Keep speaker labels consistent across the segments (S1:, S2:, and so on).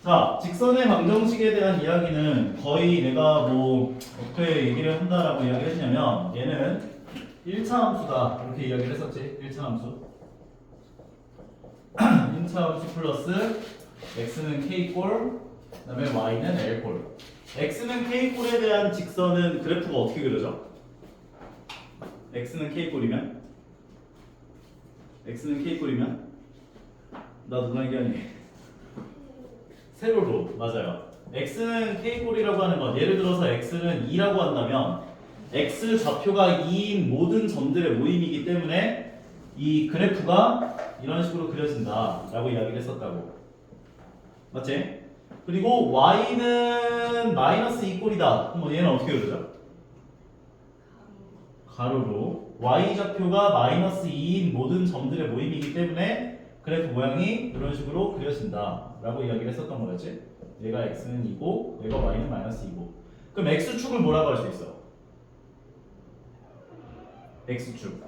S1: 자, 직선의 방정식에 대한 이야기는 거의 내가 뭐 어떻게 얘기를 한다라고 이야기를 했냐면 얘는 1차 함수다 이렇게 이야기를 했었지. 1차 함수 1차 함수 플러스 x는 k꼴 그 다음에 y는 l꼴. x는 k꼴에 대한 직선은 그래프가 어떻게 그려져? x는 k꼴이면 나 누나 얘기하니 세로로 맞아요. x는 k꼴이라고 하는 건 예를 들어서 x는 2라고 한다면 x 좌표가 2인 모든 점들의 모임이기 때문에 이 그래프가 이런 식으로 그려진다 라고 이야기를 했었다고. 맞지? 그리고 y는 마이너스 2꼴이다. 그럼 얘는 어떻게 그려져? 가로로 y 좌표가 마이너스 2인 모든 점들의 모임이기 때문에 그래프 모양이 이런 식으로 그려진다 라고 이야기를 했었던 거였지. 얘가 x는 2고 얘가 y는 마이너스 2고 그럼 x축을 뭐라고 할 수 있어? x축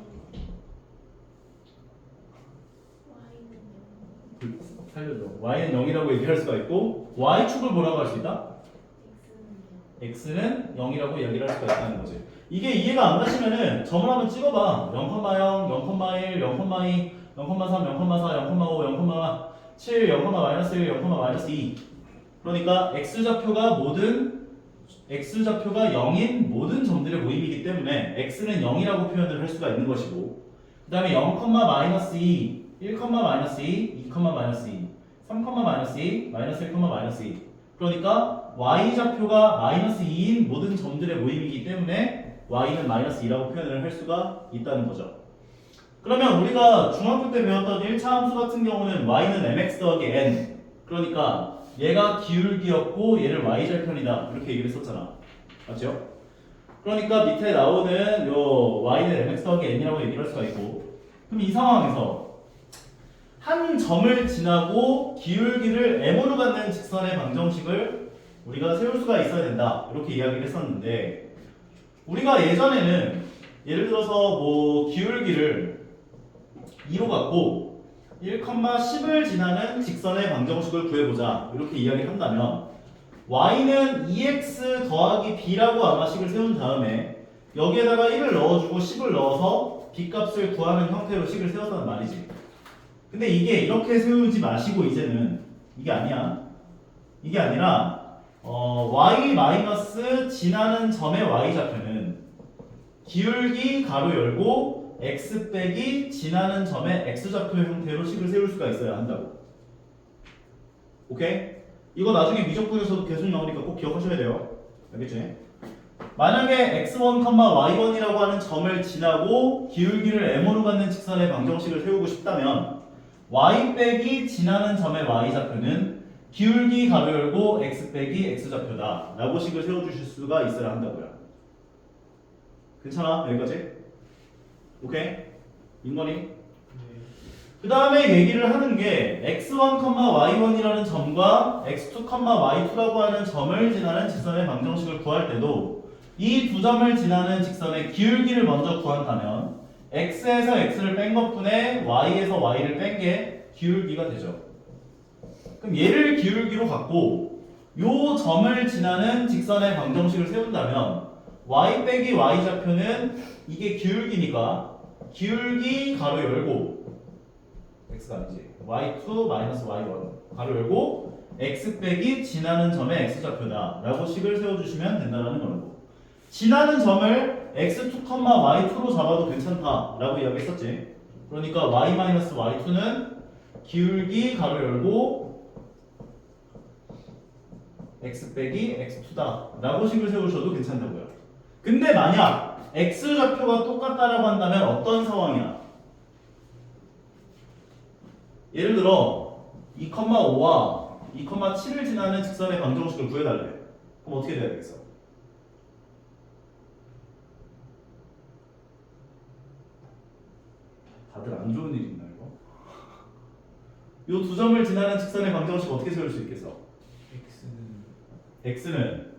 S1: 살려줘. y는 0이라고 얘기할 수가 있고 y축을 뭐라고 할 수 있다? x는 0이라고 이야기를 할 수가 있다는 거지. 이게 이해가 안 가시면은 점을 한번 찍어봐. 0,0, 0,1, 0,2, 0,3, 0,4, 0,5, 0,7, 0, 마이너스 1, 0, 마이너스 2. 그러니까 x좌표가 0인 모든 점들의 모임이기 때문에 x는 0이라고 표현을 할 수가 있는 것이고 그 다음에 0, 마이너스 2, 1, 마이너스 2, 2, 마이너스 2, 3, 마이너스 2, 마이너스 1, 마이너스 2. 그러니까 y좌표가 마이너스 2인 모든 점들의 모임이기 때문에 y는 마이너스 2라고 표현을 할 수가 있다는 거죠. 그러면 우리가 중학교 때 배웠던 1차 함수 같은 경우는 y는 mx 더하기 n 그러니까 얘가 기울기였고 얘를 y절편이다 이렇게 얘기를 했었잖아. 맞죠? 그러니까 밑에 나오는 요 y는 mx 더하기 n이라고 얘기를 할 수가 있고 그럼 이 상황에서 한 점을 지나고 기울기를 m으로 갖는 직선의 방정식을 우리가 세울 수가 있어야 된다 이렇게 이야기를 했었는데 우리가 예전에는 예를 들어서 뭐 기울기를 2로 갖고 1,10을 지나는 직선의 방정식을 구해보자 이렇게 이야기를 한다면 y는 2x 더하기 b라고 아마 식을 세운 다음에 여기에다가 1을 넣어주고 10을 넣어서 b 값을 구하는 형태로 식을 세웠단 말이지. 근데 이게 이렇게 세우지 마시고 이제는 이게 아니야. 이게 아니라 y 마이너스 지나는 점의 y좌표는 기울기 가로 열고 x 빼기 지나는 점의 x좌표 형태로 식을 세울 수가 있어야 한다고. 오케이? 이거 나중에 미적분에서도 계속 나오니까 꼭 기억하셔야 돼요. 알겠지? 만약에 x1, y1이라고 하는 점을 지나고 기울기를 m으로 갖는 직선의 방정식을 세우고 싶다면 y 빼기 지나는 점의 y좌표는 기울기 가로 열고 x 빼기 x좌표다 라고 식을 세워주실 수가 있어야 한다고요. 괜찮아? 여기까지? 오케이? 인건이? 그 다음에 얘기를 하는 게 x1, y1이라는 점과 x2, y2라고 하는 점을 지나는 직선의 방정식을 구할 때도 이 두 점을 지나는 직선의 기울기를 먼저 구한다면 x에서 x를 뺀 것분에 y에서 y를 뺀 게 기울기가 되죠. 그럼 얘를 기울기로 갖고 요 점을 지나는 직선의 방정식을 세운다면 y 빼기 y좌표는 이게 기울기니까 기울기 가로 열고 x가 아니지 y2 마이너스 y1 가로 열고 x 빼기 지나는 점의 x좌표다 라고 식을 세워주시면 된다는 거라고. 지나는 점을 x2, y2로 잡아도 괜찮다 라고 이야기했었지. 그러니까 y 마이너스 y2는 기울기 가로 열고 x 빼기 x2다 라고 식을 세우셔도 괜찮다고요. 근데 만약 x좌표가 똑같다라고 한다면 어떤 상황이야? 예를 들어 2,5와 2,7을 지나는 직선의 방정식을 구해달래. 그럼 어떻게 돼야 되겠어? 다들 안 좋은 일 있나 이거? 요 두 점을 지나는 직선의 방정식 어떻게 세울 수 있겠어? x는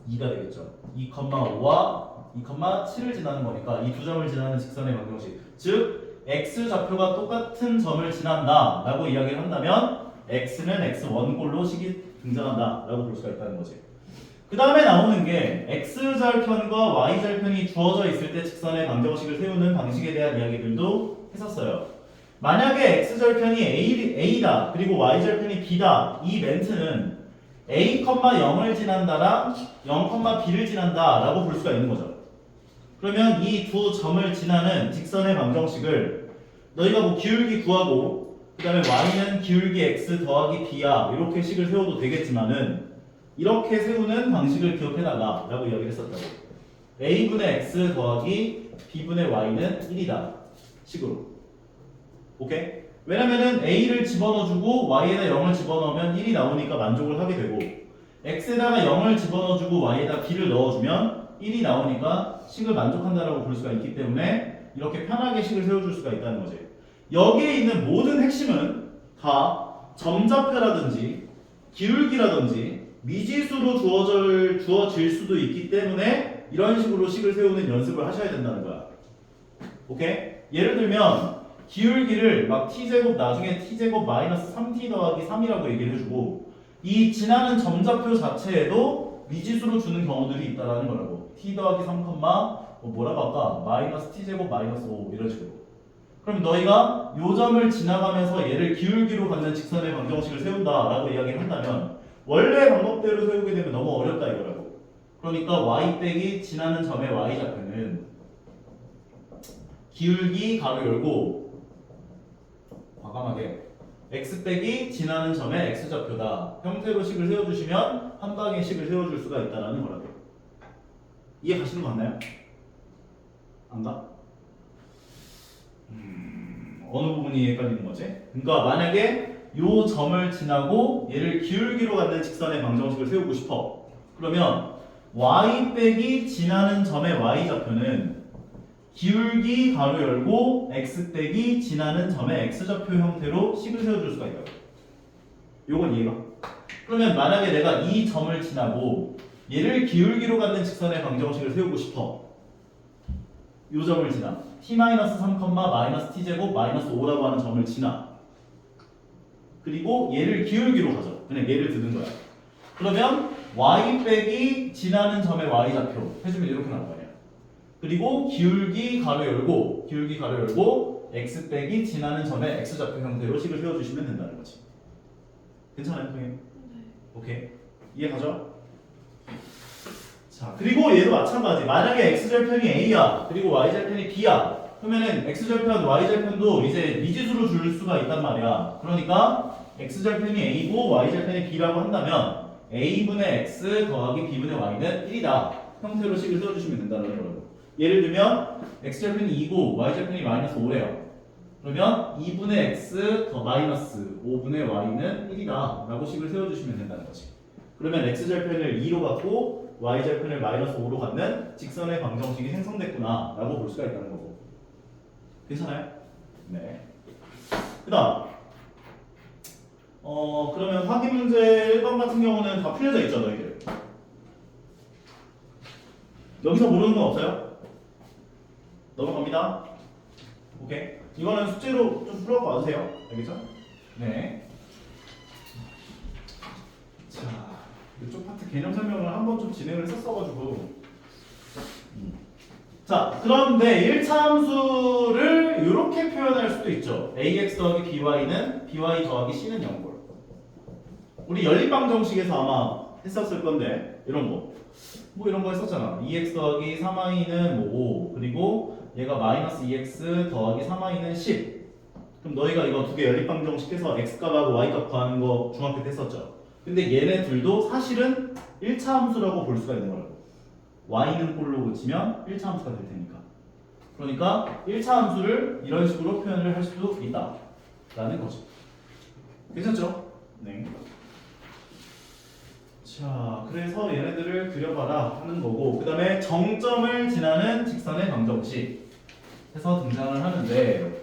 S1: 2가 되겠죠. 2,5와 2,7을 지나는 거니까 이 두 점을 지나는 직선의 방정식 즉 x좌표가 똑같은 점을 지난다 라고 이야기를 한다면 x는 x1골로 식이 등장한다 라고 볼 수가 있다는 거지. 그 다음에 나오는 게 x절편과 y절편이 주어져 있을 때 직선의 방정식을 세우는 방식에 대한 이야기들도 했었어요. 만약에 x절편이 a다 그리고 y절편이 b다 이 멘트는 a, 0을 지난다랑 0, b를 지난다 라고 볼 수가 있는 거죠. 그러면 이 두 점을 지나는 직선의 방정식을 너희가 뭐 기울기 구하고 그 다음에 y는 기울기 x 더하기 b야 이렇게 식을 세워도 되겠지만은 이렇게 세우는 방식을 기억해놔라 라고 이야기를 했었다고. a분의 x 더하기 b분의 y는 1이다 식으로. 오케이? 왜냐면은 a를 집어넣어주고 y에다 0을 집어넣으면 1이 나오니까 만족을 하게 되고 x에다가 0을 집어넣어주고 y에다 b를 넣어주면 1이 나오니까 식을 만족한다라고 볼 수가 있기 때문에 이렇게 편하게 식을 세워줄 수가 있다는 거지. 여기에 있는 모든 핵심은 다 점좌표라든지 기울기라든지 미지수로 주어질 수도 있기 때문에 이런 식으로 식을 세우는 연습을 하셔야 된다는 거야. 오케이? 예를 들면 기울기를 막 t제곱 나중에 t제곱 마이너스 3t 더하기 3이라고 얘기를 해주고 이 지나는 점좌표 자체에도 미지수로 주는 경우들이 있다라는 거라고. t 더하기 3, 뭐라고 할까? 마이너스 t제곱 마이너스 5 이런 식으로. 그럼 너희가 요 점을 지나가면서 얘를 기울기로 갖는 직선의 방정식을 세운다라고 이야기를 한다면 원래 방법대로 세우게 되면 너무 어렵다 이거라고. 그러니까 y 빼기 지나는 점의 y좌표는 기울기 가로 열고 과감하게 x 빼기 지나는 점의 x좌표다 형태로 식을 세워주시면 한 방에 식을 세워줄 수가 있다는 거라고. 이해 가시는 거 맞나요? 안 가? 어느 부분이 헷갈리는 거지? 그러니까 만약에 요 점을 지나고 얘를 기울기로 갖는 직선의 방정식을 세우고 싶어. 그러면 y 빼기 지나는 점의 y좌표는 기울기 가로 열고 x 빼기 지나는 점의 x좌표 형태로 식을 세워줄 수가 있다고. 요건 이해가? 그러면 만약에 내가 이 점을 지나고 얘를 기울기로 갖는 직선의 방정식을 세우고 싶어. 요 점을 지나 t-3, 마이너스 t제곱 마이너스 5라고 하는 점을 지나 그리고 얘를 기울기로 가죠. 그냥 얘를 드는 거야. 그러면 y 빼기 지나는 점의 y좌표 해주면 이렇게 나올 거 아니야. 그리고 기울기 가로 열고 x 빼기 지나는 점의 x좌표 형태로 식을 세워주시면 된다는 거지. 괜찮아요, 선생님? 오케이. 이해 가죠? 자, 그리고 얘도 마찬가지. 만약에 x절편이 a야, 그리고 y절편이 b야. 그러면은 x절편, y절편도 이제 미지수로 줄 수가 있단 말이야. 그러니까 x절편이 a고 y절편이 b라고 한다면 a분의 x 더하기 b분의 y는 1이다 형태로 식을 세워주시면 된다는 거라고. 예를 들면 x절편이 2고 y절편이 마이너스 5래요. 그러면 2분의 x 더 마이너스 5분의 y는 1이다 라고 식을 세워주시면 된다는 거지. 그러면 x절편을 2로 갖고 y절편을 마이너스 5로 갖는 직선의 방정식이 생성됐구나 라고 볼 수가 있다는 거고. 괜찮아요? 네. 그 다음 그러면 확인 문제 1번 같은 경우는 다 풀려져 있죠, 너희들? 여기서 모르는 건 없어요? 넘어갑니다. 오케이. 이거는 숙제로 좀 풀어봐 주세요. 알겠죠? 네. 자, 이쪽 파트 개념 설명을 한번 좀 진행을 했었어가지고. 자, 그런데 1차 함수를 이렇게 표현할 수도 있죠. ax 더하기 by는 by 더하기 c는 0골. 우리 연립방정식에서 아마 했었을 건데 이런 거. 뭐 이런 거 했었잖아. 2x 더하기 3y는 뭐 5, 그리고 얘가 마이너스 2x 더하기 3y는 10. 그럼 너희가 이거 두 개 연립방정식해서 x값하고 y값 구하는 거 중학교 때 했었죠. 근데 얘네 둘도 사실은 1차 함수라고 볼 수가 있는 거라고. y는 꼴로 그치면 1차 함수가 될 테니까. 그러니까 1차 함수를 이런 식으로 표현을 할 수도 있다 라는 거죠. 괜찮죠? 네. 자, 그래서 얘네들을 그려봐라 하는 거고, 그 다음에 정점을 지나는 직선의 방정식 해서 등장을 하는데,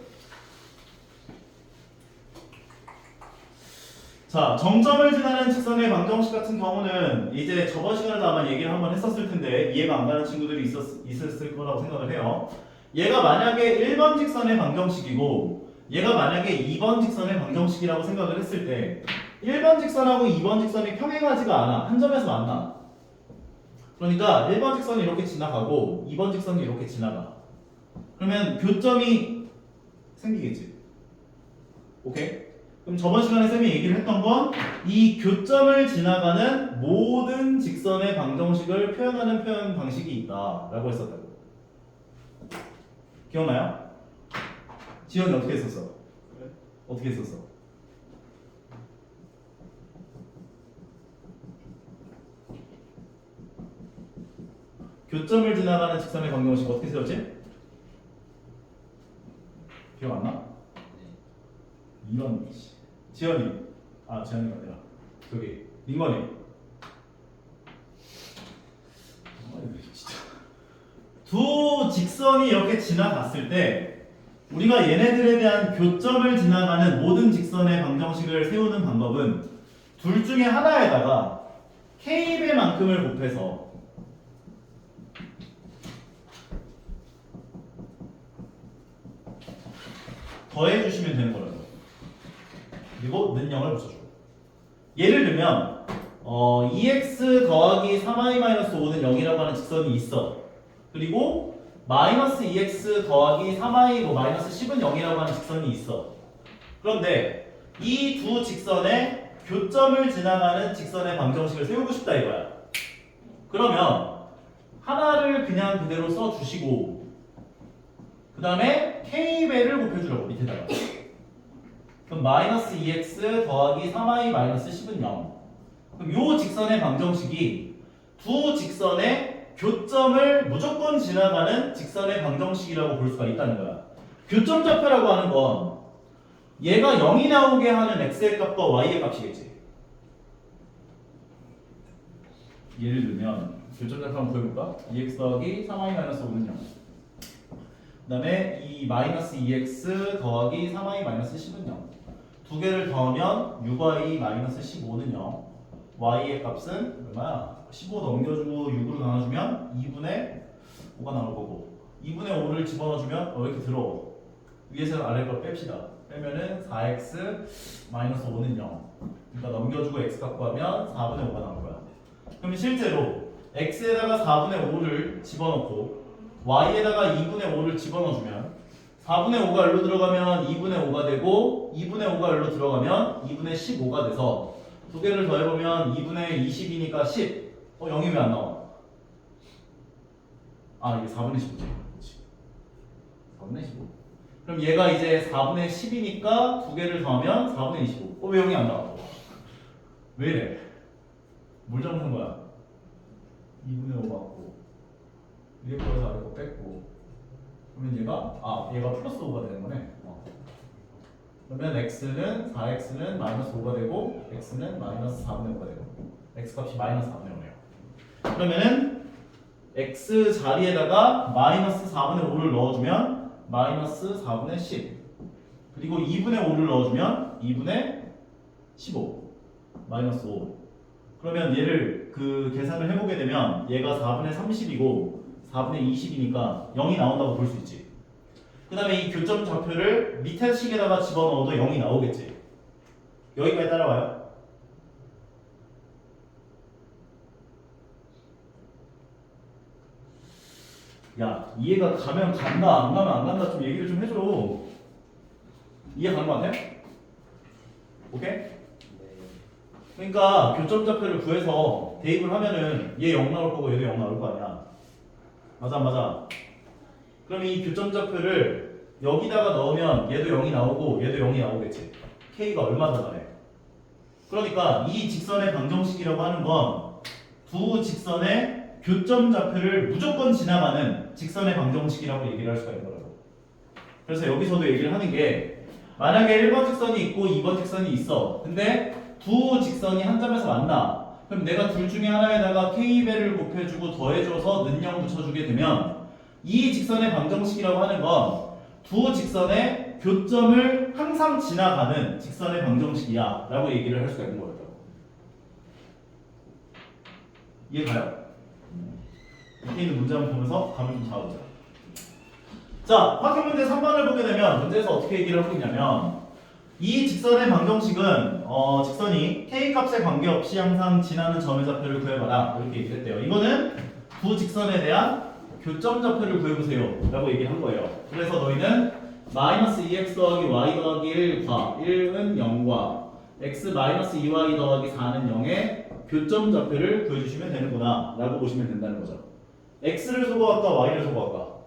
S1: 자, 정점을 지나는 직선의 방정식 같은 경우는 이제 저번 시간에도 아마 얘기를 한번 했었을 텐데 이해가 안 가는 친구들이 있었을 거라고 생각을 해요. 얘가 만약에 1번 직선의 방정식이고 얘가 만약에 2번 직선의 방정식이라고 생각을 했을 때 1번 직선하고 2번 직선이 평행하지가 않아. 한 점에서 만나. 그러니까 1번 직선이 이렇게 지나가고 2번 직선이 이렇게 지나가. 그러면 교점이 생기겠지. 오케이? 그럼 저번 시간에 쌤이 얘기를 했던 건 이 교점을 지나가는 모든 직선의 방정식을 표현하는 표현 방식이 있다 라고 했었다고. 기억나요? 지현이 어떻게 했었어? 어떻게 했었어? 교점을 지나가는 직선의 방정식 어떻게 세웠지? 기억 안 나? 이런 지현이 지현이가 아니라 저기 민건이 진짜 두 직선이 이렇게 지나갔을 때 우리가 얘네들에 대한 교점을 지나가는 모든 직선의 방정식을 세우는 방법은 둘 중에 하나에다가 k배만큼을 곱해서 더해주시면 되는 거라고. 그리고 는 0을 붙여줘. 예를 들면 2x 더하기 3i-5는 0이라고 하는 직선이 있어. 그리고 마이너스 2x 더하기 3i 마이너스 10은 0이라고 하는 직선이 있어. 그런데 이 두 직선의 교점을 지나가는 직선의 방정식을 세우고 싶다 이거야. 그러면 하나를 그냥 그대로 써주시고 그 다음에 k배를 곱해주라고 밑에다가. 그럼 마이너스 2x 더하기 3i 마이너스 10은 0. 그럼 요 직선의 방정식이 두 직선의 교점을 무조건 지나가는 직선의 방정식이라고 볼 수가 있다는 거야. 교점 좌표라고 하는 건 얘가 0이 나오게 하는 x의 값과 y의 값이겠지. 예를 들면 교점 좌표 한번 구해볼까? 2x 더하기 3i 마이너스 5는 0. 그 다음에 이 마이너스 2x 더하기 3i 마이너스 10은 0. 두 개를 더하면 6y 마이너스 15는 0. y의 값은 얼마야? 15 넘겨주고 6으로 나눠주면 2분의 5가 나올 거고 2분의 5를 집어넣어주면 왜 이렇게 더러워? 위에서 아래 걸 뺍시다. 빼면은 4x 마이너스 5는 0. 그러니까 넘겨주고 x 갖고 하면 4분의 5가 나올 거야. 그럼 실제로 x에다가 4분의 5를 집어넣고 y에다가 2분의 5를 집어넣어주면 4분의 5가 여기로 들어가면 2분의 5가 되고 2분의 5가 여기로 들어가면 2분의 15가 돼서 두 개를 더해보면 2분의 20이니까 10. 0이 왜 안 나와? 이게 4분의 15지. 그렇지. 4분의 15. 그럼 얘가 이제 4분의 10이니까 두 개를 더하면 4분의 25. 왜 0이 안 나와? 왜 이래? 뭘 잘못한 거야? 2분의 5 맞고 위에 거에서 아래 거 뺐고 그러면 얘가 플러스 5가 되는 거네. 그러면 x는 4x는 마이너스 5가 되고 x는 마이너스 4분의 5가 되고 x 값이 마이너스 4분의 5네요. 그러면은 x 자리에다가 마이너스 4분의 5를 넣어주면 마이너스 4분의 10 그리고 2분의 5를 넣어주면 2분의 15 마이너스 5. 그러면 얘를 그 계산을 해보게 되면 얘가 4분의 30이고 4분의 20이니까 0이 나온다고 볼 수 있지. 그 다음에 이 교점 좌표를 밑에 식에다가 집어넣어도 0이 나오겠지. 여기까지 따라와요. 야, 이해가 가면 간다, 안 가면 안 간다 좀 얘기를 좀 해줘. 이해 가는 거 같아? 오케이? 그러니까 교점 좌표를 구해서 대입을 하면은 얘 0 나올 거고 얘도 0 나올 거 아니야. 맞아 안 맞아? 그럼 이 교점 좌표를 여기다가 넣으면 얘도 0이 나오고 얘도 0이 나오겠지. k가 얼마나 나네. 그러니까 이 직선의 방정식이라고 하는 건 두 직선의 교점 좌표를 무조건 지나가는 직선의 방정식이라고 얘기를 할 수가 있는 거라고. 그래서 여기서도 얘기를 하는 게 만약에 1번 직선이 있고 2번 직선이 있어. 근데 두 직선이 한 점에서 만나. 그럼 내가 둘 중에 하나에다가 k배를 곱해주고 더해줘서 는 0 붙여주게 되면 이 직선의 방정식이라고 하는 건 두 직선의 교점을 항상 지나가는 직선의 방정식이야 라고 얘기를 할 수가 있는 거예요. 이해 가요? 밑에 있는 문제 한번 보면서 감을 좀 잡아보자. 자, 확인 문제 3번을 보게 되면 문제에서 어떻게 얘기를 하고 있냐면 이 직선의 방정식은 직선이 k 값에 관계없이 항상 지나는 점의 좌표를 구해봐라 이렇게 얘기를 했대요. 이거는 두 직선에 대한 교점 좌표를 구해보세요 라고 얘기를 한 거예요. 그래서 너희는 마이너스 2x 더하기 y 더하기 1과 1은 0과 x 마이너스 2y 더하기 4는 0의 교점 좌표를 구해주시면 되는구나 라고 보시면 된다는 거죠. x를 소거할까 y를 소거할까?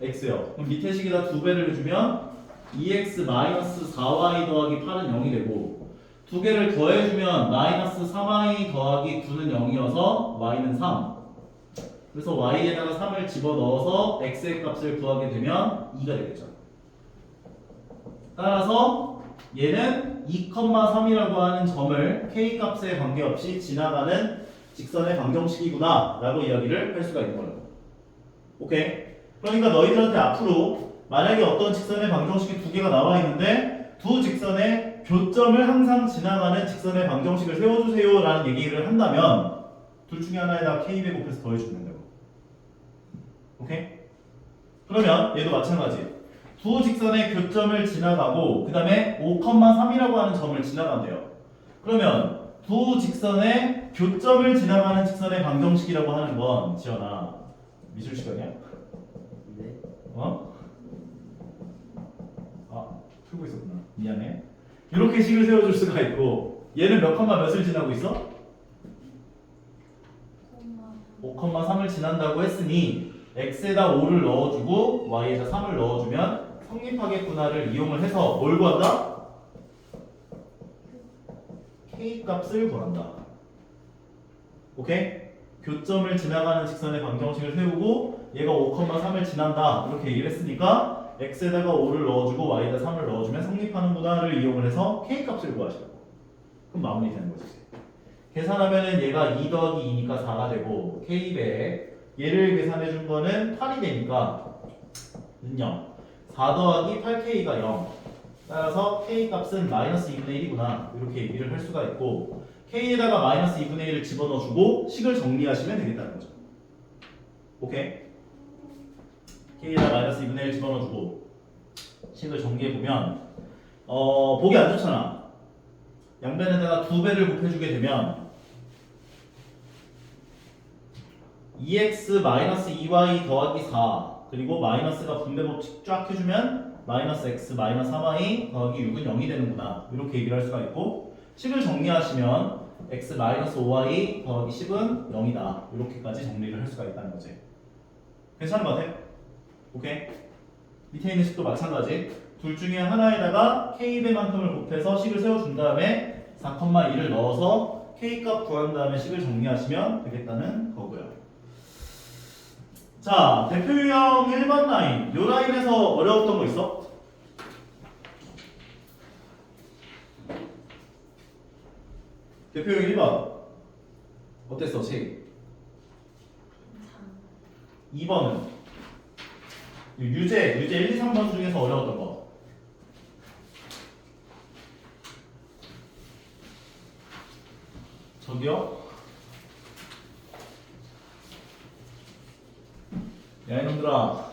S1: x요. 그럼 밑에 식에다 2배를 해주면 2x 마이너스 4y 더하기 8은 0이 되고 두 개를 더해주면 마이너스 3y 더하기 9는 0이어서 y는 3. 그래서 y에다가 3을 집어넣어서 x의 값을 구하게 되면 2가 되겠죠. 따라서 얘는 2,3이라고 하는 점을 k 값에 관계없이 지나가는 직선의 방정식이구나 라고 이야기를 할 수가 있는 거예요. 오케이? 그러니까 너희들한테 앞으로 만약에 어떤 직선의 방정식이 두 개가 나와 있는데 두 직선의 교점을 항상 지나가는 직선의 방정식을 세워주세요 라는 얘기를 한다면 둘 중에 하나에다 k 곱해서 더해주면 된다고. 오케이? 그러면 얘도 마찬가지. 두 직선의 교점을 지나가고 그 다음에 5,3이라고 하는 점을 지나간대요. 그러면 두 직선의 교점을 지나가는 직선의 방정식이라고 하는 건 지연아 미술 시간이야?
S2: 네.
S1: 어? 아 풀고 있었구나. 미안해. 이렇게 식을 세워줄 수가 있고 얘는 몇 컴마 몇을 지나고 있어? 5,3을 지난다고 했으니 x에다 5를 넣어주고 y에다 3을 넣어주면 성립하겠구나를 이용을 해서 뭘 구한다? k 값을 구한다. 오케이? 교점을 지나가는 직선의 방정식을 세우고 얘가 5,3을 지난다 이렇게 얘기를 했으니까 x에다가 5를 넣어주고 y에다 3을 넣어주면 성립하는구나를 이용을 해서 k 값을 구하시라고. 그럼 마무리 되는 거지. 계산하면은 얘가 2 더하기 2니까 4가 되고 k배 얘를 계산해 준 거는 8이 되니까 0. 4 더하기 8k가 0. 따라서 k 값은 마이너스 2분의 1이구나 이렇게 얘기를 할 수가 있고 k에다가 마이너스 2분의 1을 집어넣어주고 식을 정리하시면 되겠다는 거죠. 오케이? k에다 마이너스 2분의 1 집어넣어주고 식을 정리해보면 보기 안 좋잖아. 양변에다가 2배를 곱해주게 되면 2x 마이너스 2y 더하기 4 그리고 마이너스가 분배 법칙 쫙 해주면 마이너스 x 마이너스 3y 더하기 6은 0이 되는구나 이렇게 얘기를 할 수가 있고 식을 정리하시면 x 마이너스 5y 더하기 10은 0이다 이렇게까지 정리를 할 수가 있다는 거지. 괜찮은 것 같아? 오케이? 밑에 있는 식도 마찬가지. 둘 중에 하나에다가 k배만큼을 곱해서 식을 세워준 다음에 4,1을 넣어서 k값 구한 다음에 식을 정리하시면 되겠다는 거고요. 자, 대표 유형 1번 라인. 요 라인에서 어려웠던 거 있어? 대표 유형 1번. 어땠어, 책? 2번은? 유제 1, 2, 3번 중에서 어려웠던 거. 저기요? 야 이놈들아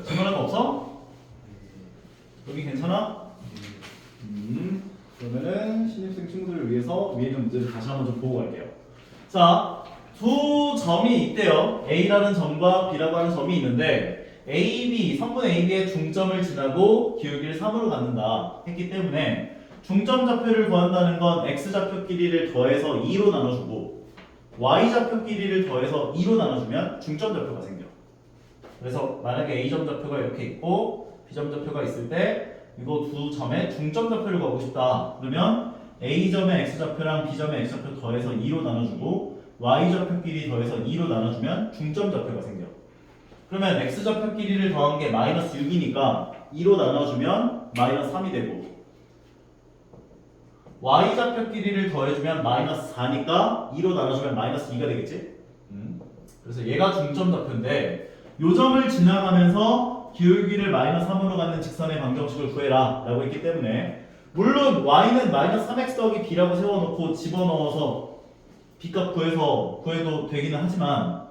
S1: 질문할 거 없어? 여기 괜찮아? 그러면은 신입생 친구들을 위해서 위에 있는 문제를 다시 한번 좀 보고 갈게요. 자, 두 점이 있대요. A라는 점과 B라고 하는 점이 있는데 AB, 성분 AB의 중점을 지나고 기울기를 3으로 갖는다 했기 때문에 중점 좌표를 구한다는 건 X좌표 길이를 더해서 2로 나눠주고 Y좌표 길이를 더해서 2로 나눠주면 중점 좌표가 생겨. 그래서 만약에 A점 좌표가 이렇게 있고 B점 좌표가 있을 때 이거 두 점의 중점 좌표를 구하고 싶다. 그러면 A점의 X좌표랑 B점의 X좌표 더해서 2로 나눠주고 Y좌표 길이 더해서 2로 나눠주면 중점 좌표가 생겨. 그러면 X좌표 길이를 더한 게 마이너스 6이니까 2로 나눠주면 마이너스 3이 되고 Y좌표 길이를 더해주면 마이너스 4니까 2로 나눠주면 마이너스 2가 되겠지? 그래서 얘가 중점 좌표인데 요 점을 지나가면서 기울기를 마이너스 3으로 갖는 직선의 방정식을 구해라 라고 했기 때문에 물론 Y는 마이너스 3x 더하기 B라고 세워놓고 집어넣어서 B값 구해도 되기는 하지만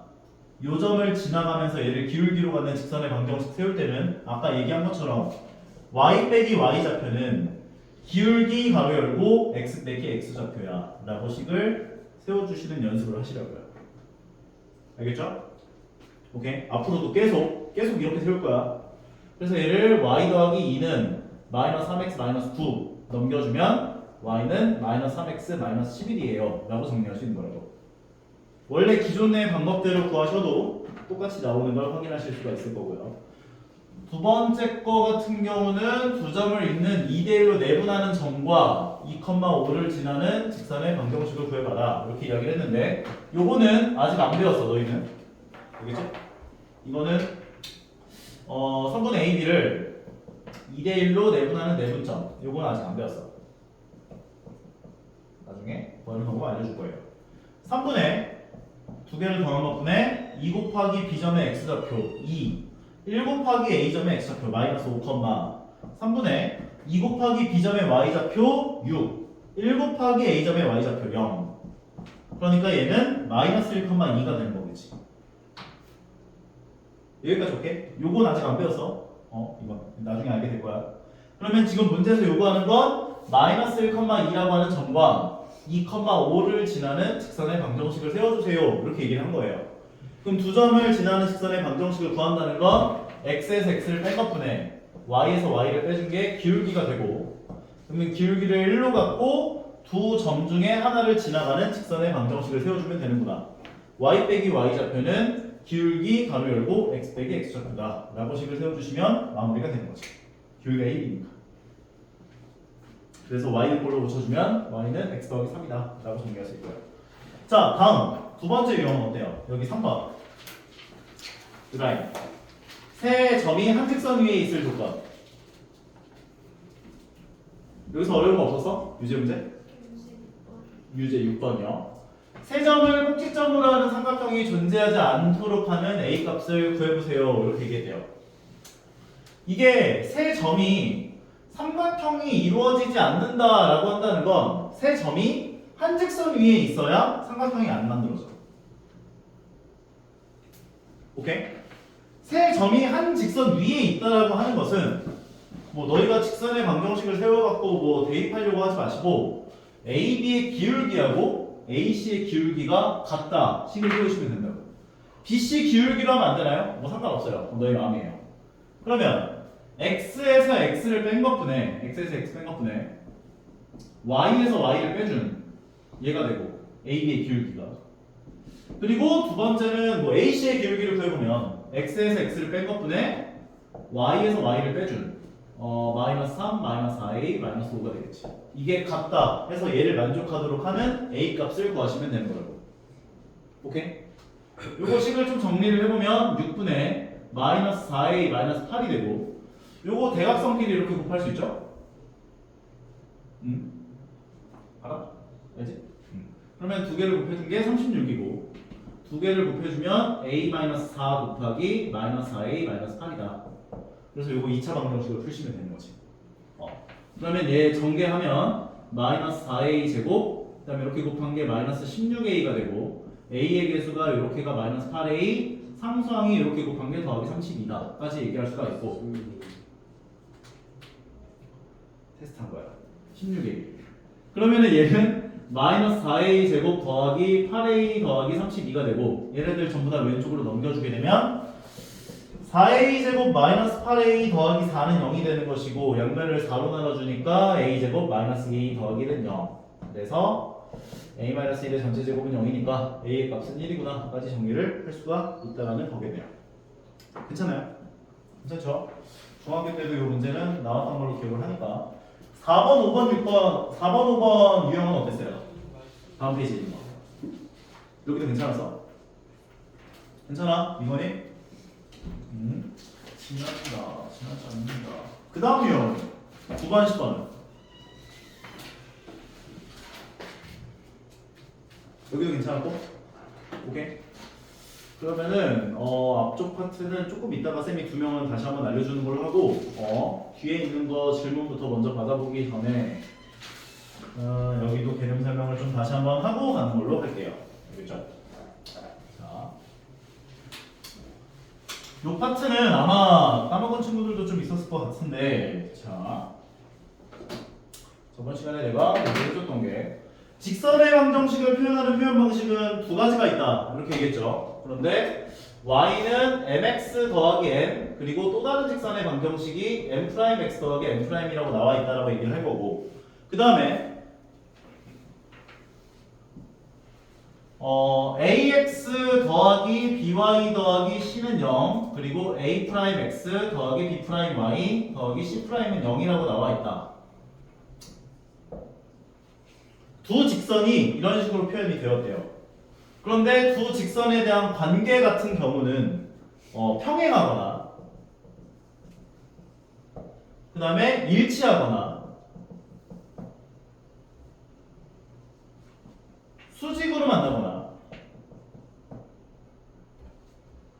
S1: 요 점을 지나가면서 얘를 기울기로 가는 직선의 방정식 세울 때는 아까 얘기한 것처럼 y 빼기 y 좌표는 기울기 가로 열고 x 빼기 x 좌표야 라고 식을 세워주시는 연습을 하시라고요. 알겠죠? 오케이. 앞으로도 계속 이렇게 세울 거야. 그래서 얘를 y 더하기 2는 마이너스 3x 마이너스 9 넘겨주면 y는 마이너스 3x 마이너스 11이에요 라고 정리할 수 있는 거라고. 원래 기존의 방법대로 구하셔도 똑같이 나오는 걸 확인하실 수가 있을 거고요. 두 번째 거 같은 경우는 두 점을 잇는 2대1로 내분하는 점과 2,5를 지나는 직선의 방정식을 구해봐라 이렇게 이야기를 했는데 요거는 아직 안 배웠어 너희는. 알겠죠? 이거는 3분의 AB를 2대1로 내분하는 내분점 요건 아직 안 배웠어. 나중에 구하는 방법 알려줄 거예요. 3분의 두 개를 더한 것분에 2 곱하기 B점의 X좌표 2 1 곱하기 A점의 X좌표 마이너스 5, 3분의 2 곱하기 B점의 Y좌표 6 1 곱하기 A점의 Y좌표 0 그러니까 얘는 마이너스 1,2가 되는 거겠지. 여기까지 오케이? 요건 아직 안 배웠어. 이거 나중에 알게 될 거야. 그러면 지금 문제에서 요구하는 건 마이너스 1,2라고 하는 점과 2,5를 지나는 직선의 방정식을 세워주세요 이렇게 얘기를 한 거예요. 그럼 두 점을 지나는 직선의 방정식을 구한다는 건 x에서 x를 뺀 것분에 y에서 y를 빼준 게 기울기가 되고 그러면 기울기를 1로 갖고 두 점 중에 하나를 지나가는 직선의 방정식을 세워주면 되는구나. y 빼기 y 좌표는 기울기 가로 열고 x 빼기 x 좌표다 라고 식을 세워주시면 마무리가 되는 거죠. 기울기가 1이니까. 그래서 y는 꼴로 붙여주면 y는 x 더하기 3이다 라고 정리할 수 있고요. 자 다음 두 번째 유형은 어때요? 여기 3번 라인 세 점이 한 직선 위에 있을 조건. 여기서 어려운 거 없었어? 유제 문제? 유제 6번이요. 세 점을 꼭지점으로 하는 삼각형이 존재하지 않도록 하는 a 값을 구해보세요 이렇게 얘기해요. 이게 세 점이 삼각형이 이루어지지 않는다라고 한다는 건 세 점이 한 직선 위에 있어야 삼각형이 안 만들어져. 오케이? 세 점이 한 직선 위에 있다라고 하는 것은 뭐 너희가 직선의 방정식을 세워갖고 뭐 대입하려고 하지 마시고 AB의 기울기하고 AC의 기울기가 같다 식을 세우시면 된다고. BC 기울기로 하면 안 되나요? 뭐 상관없어요. 너희 마음이에요. 그러면 x에서 x를 뺀 것분에 x에서 x 뺀 것분에 y에서 y를 빼준 얘가 되고 AB의 기울기가. 그리고 두 번째는 뭐 AC의 기울기를 구해보면 x에서 x를 뺀 것분에 y에서 y를 빼준 마이너스 3, 마이너스 4a, 마이너스 5가 되겠지. 이게 같다 해서 얘를 만족하도록 하는 a 값을 구하시면 되는 거라고. 오케이? 요거 식을 좀 정리를 해보면 6분의 마이너스 4a, 마이너스 8이 되고 요거 대각선끼리 이렇게 곱할 수 있죠? 알아? 알지? 그러면 두 개를 곱해준 게 36이고 두 개를 곱해주면 a-4 곱하기 마이너스 4a 마이너스 8이다. 그래서 요거 2차 방정식으로 풀시면 되는 거지. 그러면 얘 전개하면 마이너스 4a 제곱 그 다음에 이렇게 곱한 게 마이너스 16a가 되고 a의 개수가 이렇게가 마이너스 8a 상수항이 이렇게 곱한 게 더하기 32다 까지 얘기할 수가 있고 테스트한 거야. 16a 그러면은 얘는 마이너스 4a 제곱 더하기 8a 더하기 32가 되고 얘네들 전부 다 왼쪽으로 넘겨주게 되면 4a 제곱 마이너스 8a 더하기 4는 0이 되는 것이고 양면을 4로 나눠주니까 a 제곱 마이너스 2 더하기는 0 그래서 a 마이너스 1의 전체 제곱은 0이니까 a의 값은 1이구나 까지 정리를 할 수가 있다는 거겠네요. 괜찮아요? 괜찮죠? 중학교 때도 이 문제는 나왔던 걸로 기억을 하니까 4번, 5번, 6번 4번, 5번 유형은 어땠어요? 다음 페이지에 있는 거 여기도 괜찮았어? 괜찮아? 이거니? 지나지 않는다. 그 다음 유형 9번, 10번은 여기도 괜찮았고? 오케이? 그러면은 앞쪽 파트는 조금 이따가 쌤이 두 명은 다시 한번 알려주는 걸로 하고 뒤에 있는 거 질문부터 먼저 받아보기 전에 여기도 개념 설명을 좀 다시 한번 하고 가는 걸로 할게요. 알겠죠? 자, 요 파트는 아마 까먹은 친구들도 좀 있었을 것 같은데, 자, 저번 시간에 내가 얘기해줬던 게 직선의 방정식을 표현하는 표현 방식은 두 가지가 있다 이렇게 얘기했죠. 그런데 y는 mx 더하기 n 그리고 또 다른 직선의 방정식이 m'x 더하기 m'이라고 나와 있다라고 얘기를 할 거고, 그 다음에 ax 더하기 by 더하기 c는 0 그리고 a'x 더하기 b'y 더하기 c'은 0이라고 나와 있다. 두 직선이 이런 식으로 표현이 되었대요. 그런데 두 직선에 대한 관계 같은 경우는 평행하거나 그 다음에 일치하거나 수직으로 만나거나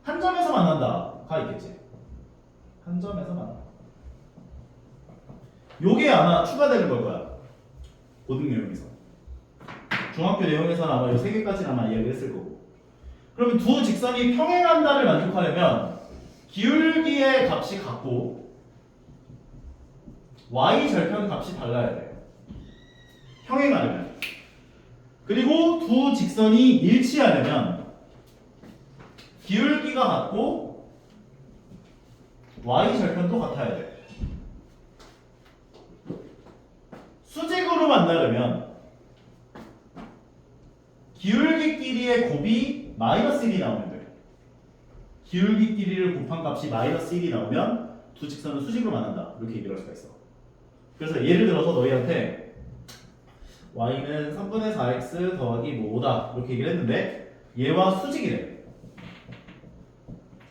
S1: 한 점에서 만난다가 있겠지. 한 점에서 만나. 요게 아마 추가되는 걸 거야. 고등 내용에서. 중학교 내용에서는 아마 이 세 개까지는 아마 이야기를 했을 거고. 그러면 두 직선이 평행한다를 만족하려면 기울기의 값이 같고 y 절편 값이 달라야 돼. 평행하려면. 그리고 두 직선이 일치하려면 기울기가 같고 y 절편도 같아야 돼. 수직으로 만나려면 기울기끼리의 곱이 마이너스 1이 나오면 돼. 기울기끼리를 곱한 값이 마이너스 1이 나오면 두 직선은 수직으로 만난다. 이렇게 얘기를 할 수가 있어. 그래서 예를 들어서 너희한테 y는 3분의 4x 더하기 뭐 5다 이렇게 얘기를 했는데 얘와 수직이래.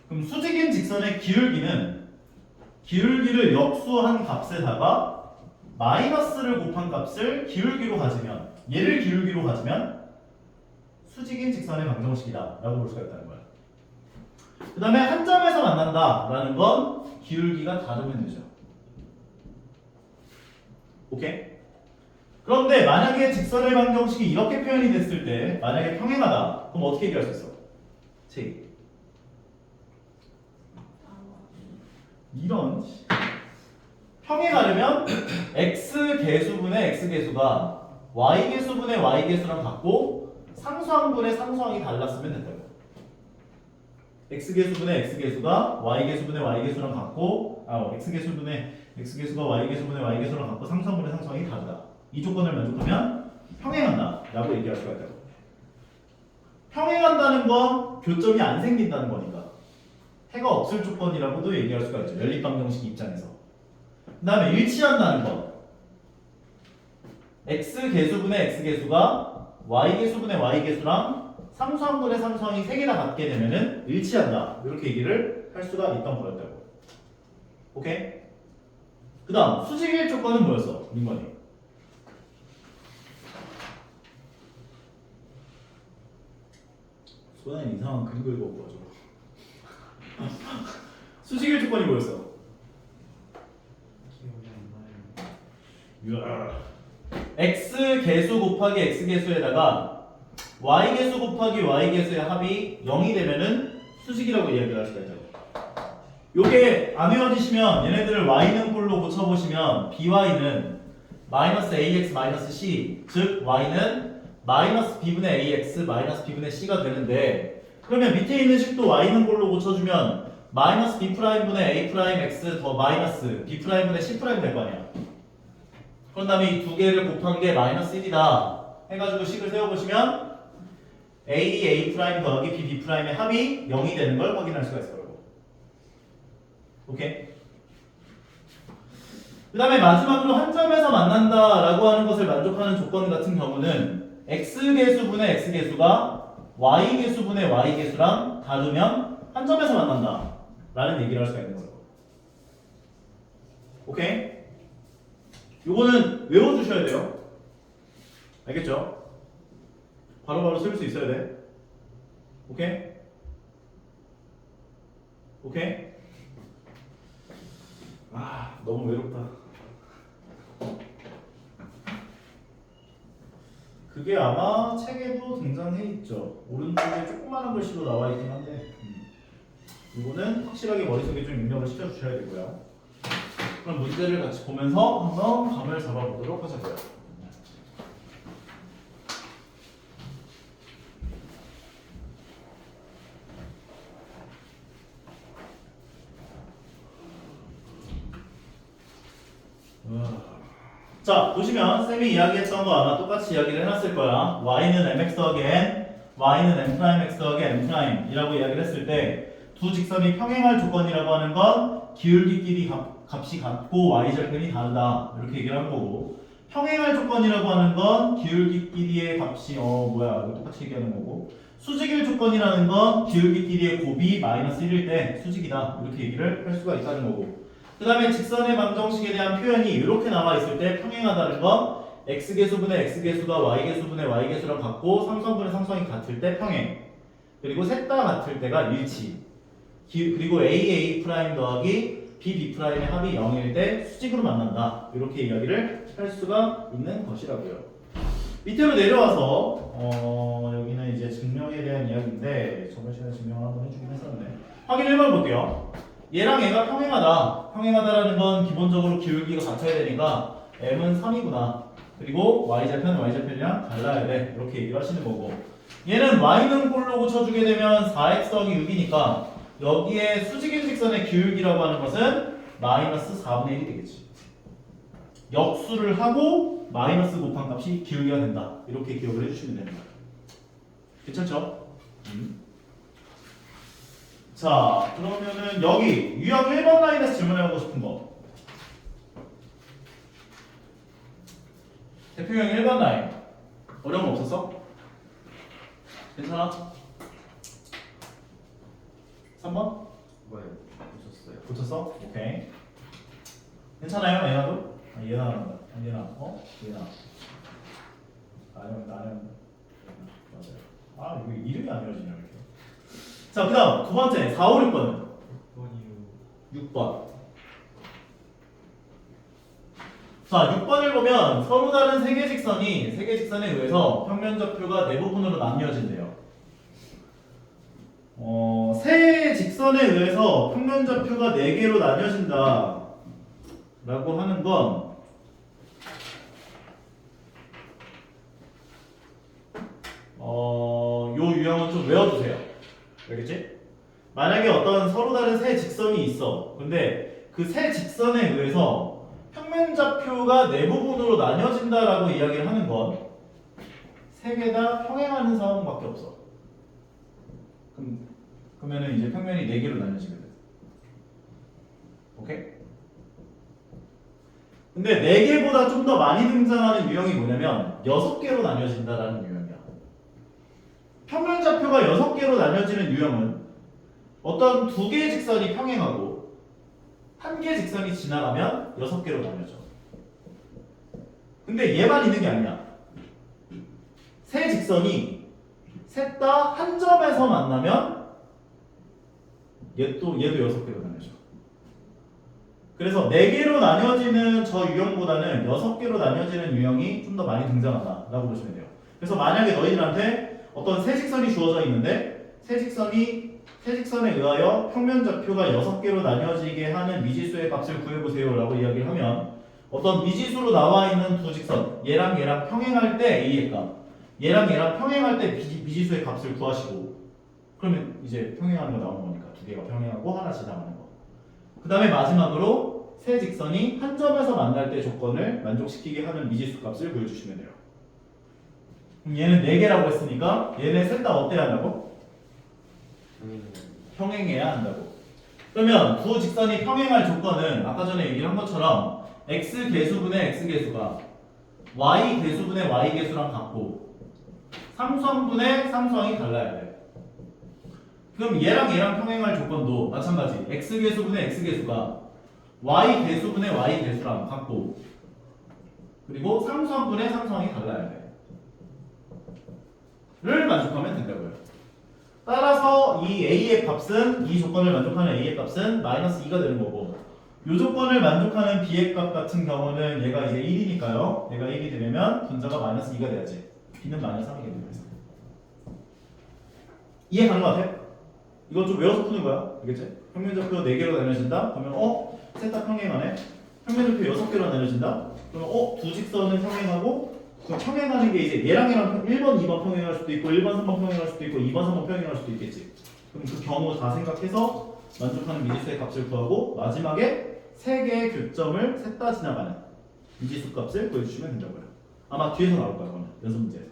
S1: 그럼 수직인 직선의 기울기는 기울기를 역수한 값에다가 마이너스를 곱한 값을 기울기로 가지면, 얘를 기울기로 가지면 수직인 직선의 방정식이다 라고 볼 수가 있다는 거야. 그 다음에 한 점에서 만난다 라는 건 기울기가 다르면 되죠. 오케이? 그런데 만약에 직선의 방정식이 이렇게 표현이 됐을 때 만약에 평행하다 그럼 어떻게 얘기할 수 있어? 제 이런 평행하려면 x 개수분의 x 개수가 y 개수분의 y 개수랑 같고 상수항분의 상수항이 달랐으면 된다고. x 개수분의 x 개수가 y 개수분의 y 개수랑 같고 x 개수분의 x 개수가 y 개수분의 y 개수랑 같고 상수항분의 상수항이 다르다. 이 조건을 만족하면 평행한다 라고 얘기할 수가 있다고. 평행한다는 건 교점이 안 생긴다는 거니까 해가 없을 조건이라고도 얘기할 수가 있죠. 연립방정식 입장에서. 그 다음에 일치한다는 건 x 개수분의 x 개수가 y 개수분의 y 개수랑 상수항분의 상수항이 3개 다 같게 되면은 일치한다. 이렇게 얘기를 할 수가 있던 거였다고. 오케이? 그 다음 수직일 조건은 뭐였어? 민건이. 소연이 이상한 그림 그리고 온 거죠. 수직일 조건이 뭐였어? x 개수 곱하기 x 개수에다가 y 개수 곱하기 y 개수의 합이 0이 되면은 수직이라고 이야기를 할 수가 있죠. 요게 안 외워지시면 얘네들을 y는 꼴로 고쳐보시면 by는 마이너스 ax 마이너스 c, 즉 y는 마이너스 b분의 ax 마이너스 b분의 c가 되는데, 그러면 밑에 있는 식도 y는 꼴로 고쳐주면 마이너스 b 프라임분의 a 프라임 x 더 마이너스 b 프라임분의 c 프라임 될 거 아니야. 그런 다음에 이 두 개를 곱한 게 마이너스 1이다 해가지고 식을 세워보시면 a 프라임 더하기 b 프라임의 합이 0이 되는 걸 확인할 수가 있을 거라고. 오케이? 그 다음에 마지막으로 한 점에서 만난다라고 하는 것을 만족하는 조건 같은 경우는 x 개수분의 x 개수가 y 개수분의 y 개수랑 다르면 한 점에서 만난다 라는 얘기를 할 수가 있는 거예요. 오케이? 요거는 외워주셔야 돼요. 알겠죠? 바로바로 쓸 수 있어야 돼. 오케이? 오케이? 너무 외롭다. 그게 아마 책에도 등장해 있죠. 오른쪽에 조그마한 글씨로 나와 있긴 한데 이거는 확실하게 머릿속에 좀 입력을 시켜주셔야 되고요. 그럼 문제를 같이 보면서 한번 감을 잡아보도록 하자고요. 자, 보시면 쌤이 이야기했던 거 아마 똑같이 이야기를 해놨을 거야. y는 mx 더하기 n, y는 m 프라임 x 더하기 n 프라임이라고 이야기를 했을 때 두 직선이 평행할 조건이라고 하는 건 기울기끼리 값이 같고 y절편이 다르다 이렇게 얘기를 한 거고, 평행할 조건이라고 하는 건 기울기끼리의 값이 뭐야 이거 똑같이 얘기하는 거고, 수직일 조건이라는 건 기울기끼리의 곱이 마이너스 1일 때 수직이다 이렇게 얘기를 할 수가 있다는 거고, 그 다음에 직선의 방정식에 대한 표현이 이렇게 나와 있을 때 평행하다는 건 x계수분의 x계수가 y계수분의 y계수랑 같고 상수항분의 상수항이 같을 때 평행, 그리고 셋 다 같을 때가 일치, 그리고 AA 프라임 더하기 BB 프라임의 합이 0일 때 수직으로 만난다 이렇게 이야기를 할 수가 있는 것이라고요. 밑으로 내려와서 여기는 이제 증명에 대한 이야기인데 저번 시간에 증명을 한번 해주긴 했었는데 확인 1번 볼게요. 얘랑 얘가 평행하다. 평행하다라는 건 기본적으로 기울기가 같아야 되니까 m은 3이구나. 그리고 y좌편, y좌편이랑 달라야 돼. 이렇게 얘기를 하시는 거고, 얘는 y는 꼴로 고쳐주게 되면 4x 더하기 6이니까 여기에 수직인 직선의 기울기라고 하는 것은 마이너스 4분의 1이 되겠지. 역수를 하고 마이너스 곱한 값이 기울기가 된다. 이렇게 기억을 해주시면 됩니다. 괜찮죠? 자, 그러면은 여기 유형 1번 라인에서 질문해보고 싶은 거. 대표형 1번 라인. 어려운 거 없었어? 괜찮아? 3번?
S2: 뭐요? 붙였어요.
S1: 붙였어? 오케이. 괜찮아요? 얘나도? 얘나. 얘나. 나는. 맞아요. 아, 이거 이름이 안 이어지냐, 이렇게. 자, 그 다음 두 번째 4, 5, 6번은?
S2: 6번이요.
S1: 6번. 자, 6번을 보면 서로 다른 세 개 직선에 의해서 평면좌표가 네 부분으로 나뉘어진대요. 세 직선에 의해서 평면좌표가 네 개로 나뉘어진다 라고 하는 건 요 유형은 좀 외워두세요. 알겠지? 만약에 어떤 서로 다른 세 직선이 있어. 근데 그 세 직선에 의해서 평면좌표가 네 부분으로 나뉘어진다라고 이야기를 하는 건 세 개 다 평행하는 상황밖에 없어. 그러면은 이제 평면이 네 개로 나뉘어지게 돼. 오케이? 근데 네 개보다 좀 더 많이 등장하는 유형이 뭐냐면 6개로 나뉘어진다라는 유형이야. 평면좌표가 6개로 나뉘어지는 유형은 어떤 두 개의 직선이 평행하고 한 개의 직선이 지나가면 6개로 나뉘어져. 근데 얘만 있는 게 아니야. 세 직선이 셋 다 한 점에서 만나면 얘도 6개로 나뉘어져. 그래서 4개로 나뉘어지는 저 유형보다는 6개로 나뉘어지는 유형이 좀 더 많이 등장한다라고 보시면 돼요. 그래서 만약에 너희들한테 어떤 세 직선이 주어져 있는데 세 직선에 의하여 평면좌표가 6개로 나뉘어지게 하는 미지수의 값을 구해보세요 라고 이야기를 하면 어떤 미지수로 나와 있는 두 직선 얘랑 평행할 때 A의 값, 얘랑 평행할 때 미지수의 값을 구하시고, 그러면 이제 평행하는 거 나오는 거니까 두 개가 평행하고 하나 지나가는 거. 그 다음에 마지막으로 세 직선이 한 점에서 만날 때 조건을 만족시키게 하는 미지수 값을 구해주시면 돼요. 그럼 얘는 4개라고 했으니까 얘네 셋 다 어때야 한다고? 평행해야 한다고. 그러면 두 직선이 평행할 조건은 아까 전에 얘기를 한 것처럼 x 계수분의 x 계수가 y 계수분의 y 계수랑 같고 상수항분의 상수항이 달라야 돼. 그럼 얘랑 평행할 조건도 마찬가지. x 계수분의 x 계수가 y 계수분의 y 계수랑 같고 그리고 상수항분의 상수항이 달라야 돼. 를 만족하면 된다고요. 따라서 이 a의 값은 이 조건을 만족하는 a의 값은 마이너스 2가 되는 거고, 이 조건을 만족하는 b의 값 같은 경우는 얘가 이제 1이니까요. 얘가 1이 되려면 분자가 마이너스 2가 돼야지. b는 마이너스 3이겠네. 그래서 이해 가는 것 같아? 이건 좀 외워서 푸는 거야. 알겠지? 평면좌표 4개로 나눠진다? 그러면 셋 다 평행하네. 평면좌표 6개로 나눠진다? 그러면 두 직선은 평행하고 그 평행하는 게 이제 얘랑 1번, 2번 평행할 수도 있고 1번, 3번 평행할 수도 있고 2번, 3번 평행할 수도 있겠지. 그럼 그 경우 다 생각해서 만족하는 미지수의 값을 구하고 마지막에 3개의 교점을 셋 다 지나가는 미지수 값을 구해주시면 된다고요. 아마 뒤에서 나올 거야. 그러면 연습 문제에서.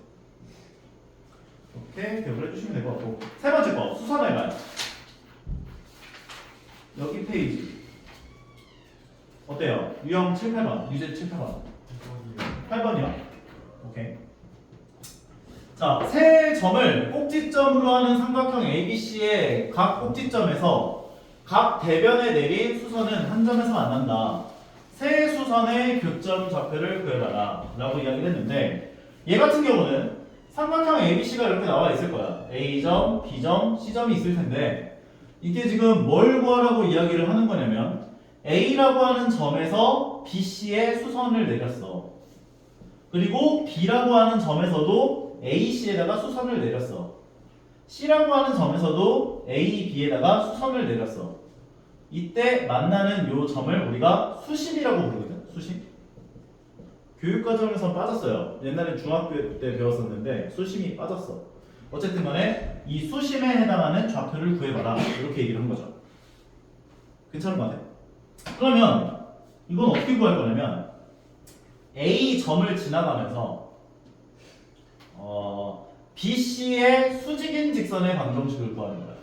S1: 이렇게 대입을 해주시면 될 것 같고 세 번째 거 수선해봐요. 여기 페이지 어때요? 유형 7, 8번 유제 7, 8번 8번이요. 오케이. 자, 세 점을 꼭지점으로 하는 삼각형 ABC의 각 꼭지점에서 각 대변에 내린 수선은 한 점에서 만난다. 세 수선의 교점 좌표를 구해봐라 라고 이야기를 했는데 얘 같은 경우는 삼각형 ABC가 이렇게 나와 있을 거야. A점, B점, C점이 있을 텐데 이게 지금 뭘 구하라고 이야기를 하는 거냐면 A라고 하는 점에서 BC의 수선을 내렸어. 그리고 B라고 하는 점에서도 AC에다가 수선을 내렸어. C라고 하는 점에서도 AB에다가 수선을 내렸어. 이때 만나는 요 점을 우리가 수심이라고 부르거든. 수심. 교육과정에서 빠졌어요. 옛날에 중학교 때 배웠었는데 수심이 빠졌어. 어쨌든 간에 이 수심에 해당하는 좌표를 구해봐라. 이렇게 얘기를 한 거죠. 괜찮은 것 같아? 그러면 이건 어떻게 구할 거냐면 A 점을 지나가면서 BC의 수직인 직선의 방정식을 구하는 거야.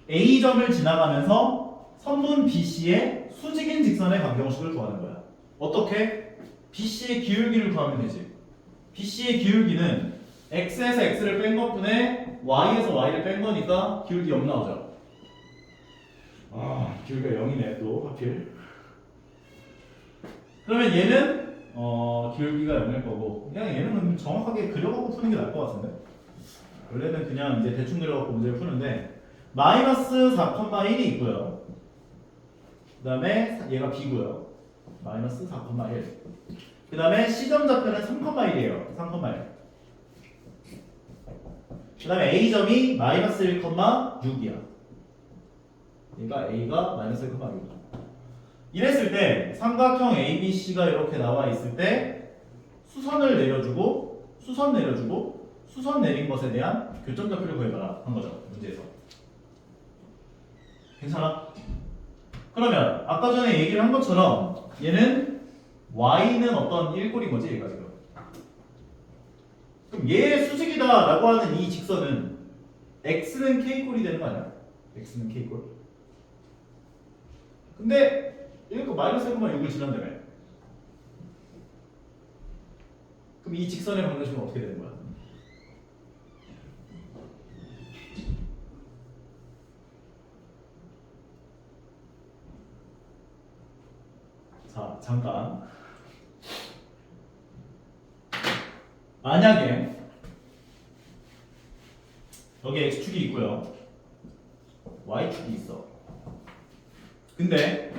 S1: A 점을 지나가면서 선분 BC의 수직인 직선의 방정식을 구하는 거야. 어떻게? BC의 기울기를 구하면 되지. BC의 기울기는 X에서 X를 뺀 것분에 Y에서 Y를 뺀 거니까 기울기 0 나오죠. 기울기가 0이네 또 하필. 그러면 얘는 기울기가 0일 거고 그냥 얘는 정확하게 그려갖고 푸는 게 나을 것 같은데. 원래는 그냥 이제 대충 그려갖고 문제를 푸는데 마이너스 4,1이 있고요. 그 다음에 얘가 B고요. 마이너스 4,1. 그 다음에 C점 좌표는 3,1이에요. 3,1. 그 다음에 A점이 마이너스 1,6이야. 그러니까 A가 마이너스 1,6. 이랬을 때 삼각형 ABC가 이렇게 나와 있을 때 수선을 내려주고 수선 내려주고 수선 내린 것에 대한 교점 좌표를 구해봐라 한 거죠. 문제에서. 괜찮아? 그러면 아까 전에 얘기를 한 것처럼 얘는 Y는 어떤 일꼴인 거지 얘가 지금. 그럼 얘의 수직이다 라고 하는 이 직선은 X는 K꼴이 되는 거 아니야? X는 K꼴. 근데 여기가 마이너스 1,6을 지난다며. 그럼 이 직선의 방정식은 어떻게 되는 거야? 자, 잠깐. 만약에 여기 X축이 있고요. Y축이 있어. 근데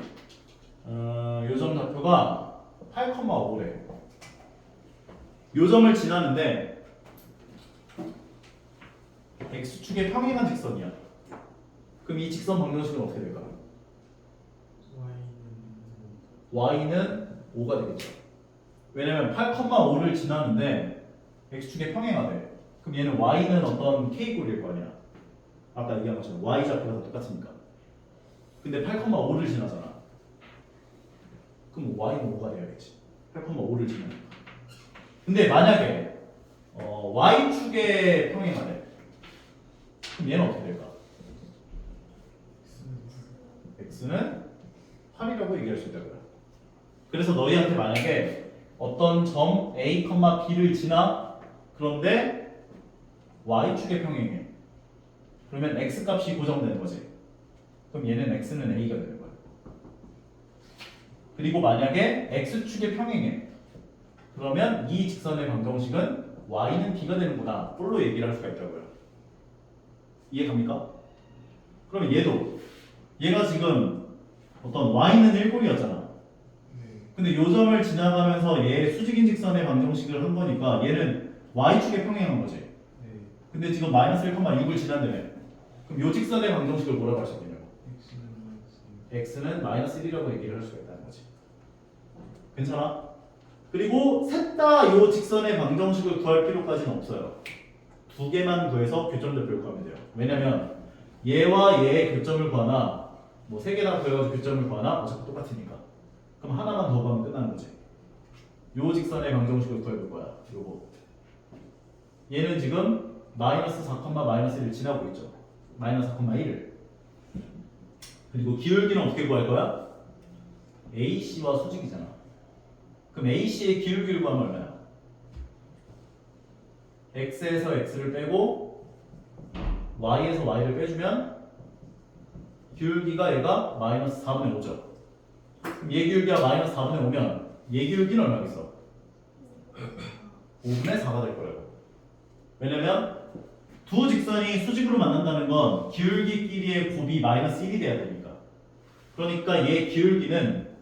S1: 요점 좌표가 8,5래. 요점을 지나는데 X축의 평행한 직선이야. 그럼 이 직선 방정식은 어떻게 될까? Y는 5가 되겠죠. 왜냐면 8,5를 지나는데 X축에 평행하대. 그럼 얘는 Y는 어떤 K꼴일 거 아니야. 아까 얘기한 것처럼 Y 좌표가 똑같으니까. 근데 8,5를 지나잖아. 그럼 Y는 5가 돼야겠지. 8,5를 지나니까. 근데 만약에 Y축에 평행하대. 그럼 얘는 어떻게 될까? X는 8이라고 얘기할 수 있다고요. 그래서 너희한테 만약에 어떤 점 A, B를 지나 그런데 Y축에 평행해. 그러면 X 값이 고정되는 거지. 그럼 얘는 X는 A가 되는 거야. 그리고 만약에 X축에 평행해. 그러면 이 직선의 방정식은 Y는 B가 되는구나. 꼴로 얘기를 할 수가 있다고요. 이해 갑니까? 그러면 얘도 얘가 지금 어떤 Y는 1꼴이었잖아. 근데 요 점을 지나가면서 얘 수직인 직선의 방정식을 한 거니까 얘는 y축에 평행한 거지.
S2: 네.
S1: 근데 지금 마이너스 1,6을 지난다며. 그럼 요 직선의 방정식을 뭐라고 할 수 있냐고. x는 마이너스 1이라고 얘기를 할 수가 있다는 거지. 괜찮아? 그리고 셋 다 요 직선의 방정식을 구할 필요까지는 없어요. 두 개만 구해서 교점좌표를 구하면 돼요. 왜냐면 얘와 얘의 교점을 구하나 뭐 세 개 다 구해가지고 교점을 구하나 어차피 똑같으니까. 그럼 하나만 더 구하면 끝나는 거지. 요 직선의 방정식을 구해볼 거야. 요거. 얘는 지금 마이너스 4, 마이너스 1을 지나고 있죠. 마이너스 4,1을. 그리고 기울기는 어떻게 구할 거야? AC와 수직이잖아. 그럼 AC의 기울기를 구하면 얼마야? X에서 X를 빼고 Y에서 Y를 빼주면 기울기가 얘가 마이너스 4분의 5죠. 그럼 얘 기울기가 마이너스 4분의 5면 얘 기울기는 얼마겠어? 5분의 4가 될 거예요. 왜냐면 두 직선이 수직으로 만난다는 건 기울기끼리의 곱이 마이너스 1이 돼야 되니까. 그러니까 얘 기울기는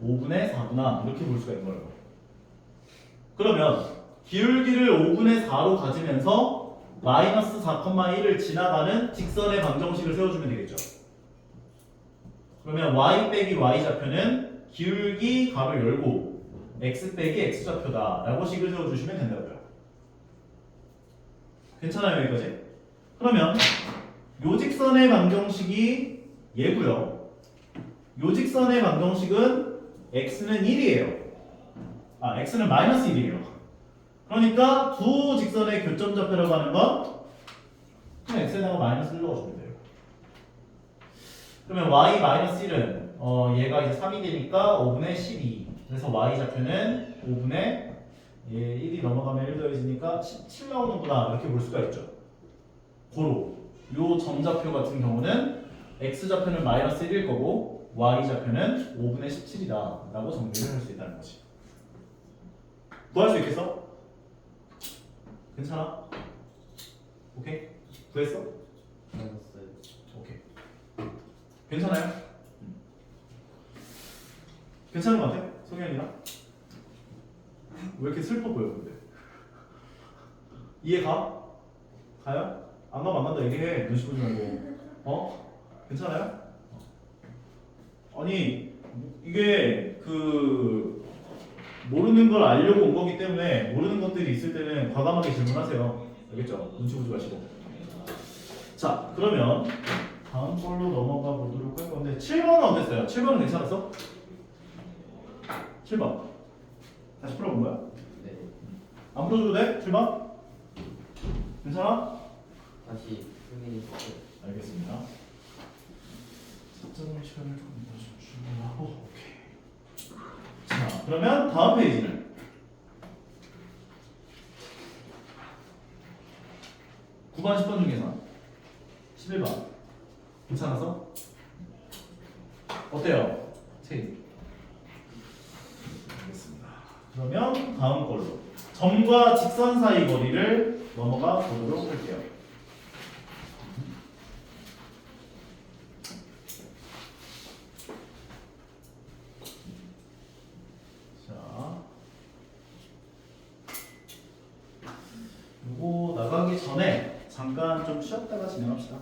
S1: 5분의 4구나 이렇게 볼 수가 있는 거예요. 그러면 기울기를 5분의 4로 가지면서 마이너스 4,1을 지나가는 직선의 방정식을 세워주면 되겠죠. 그러면 y 빼기 y 좌표는 기울기 값을 열고 x 빼기 x 좌표다 라고 식을 세워주시면 된다고요. 괜찮아요 여기까지? 그러면 요 직선의 방정식이 얘고요. 요 직선의 방정식은 x는 1이에요. 아 x는 마이너스 1이에요. 그러니까 두 직선의 교점 좌표라고 하는 건 그냥 x에다가 마이너스 1 넣어주면 돼요. 그러면 y 마이너스 1은 얘가 이제 3이 되니까 5분의 12. 그래서 y 좌표는 5분의 1이 넘어가면 1 더해지니까 17 나오는구나 이렇게 볼 수가 있죠. 고로 요 점좌표 같은 경우는 x 좌표는 마이너스 1일 거고 y 좌표는 5분의 17이다 라고 정리를 할 수 있다는 거지. 구할 수 있겠어? 괜찮아? 오케이? 구했어?
S2: 알았어요.
S1: 오케이. 괜찮아요? 괜찮은 것 같아? 성현이랑? 왜 이렇게 슬퍼 보여 근데? 이해 가? 가요? 안 가면 안 간다 얘기해. 눈치 보지 말고. 괜찮아요? 아니 이게 그 모르는 걸 알려고 온 거기 때문에 모르는 것들이 있을 때는 과감하게 질문하세요. 알겠죠? 눈치 보지 마시고. 자 그러면 다음 걸로 넘어가 보도록 할 건데 7번은 어땠어요? 7번은 괜찮았어? 7번 다시 풀어본 거야?
S2: 네.
S1: 안 풀어줘도 돼? 7번? 괜찮아?
S2: 다시 승인이
S1: 알겠습니다. 작전 시간을 조금 더 준비하고 오케이. 자 그러면 다음 페이지는 9번 10번 중에서 11번 괜찮아서? 어때요? 체인 알겠습니다. 그러면 다음 걸로 점과 직선 사이 거리를 넘어가 보도록 할게요. 자, 요거 나가기 전에 잠깐 좀 쉬었다가 진행합시다.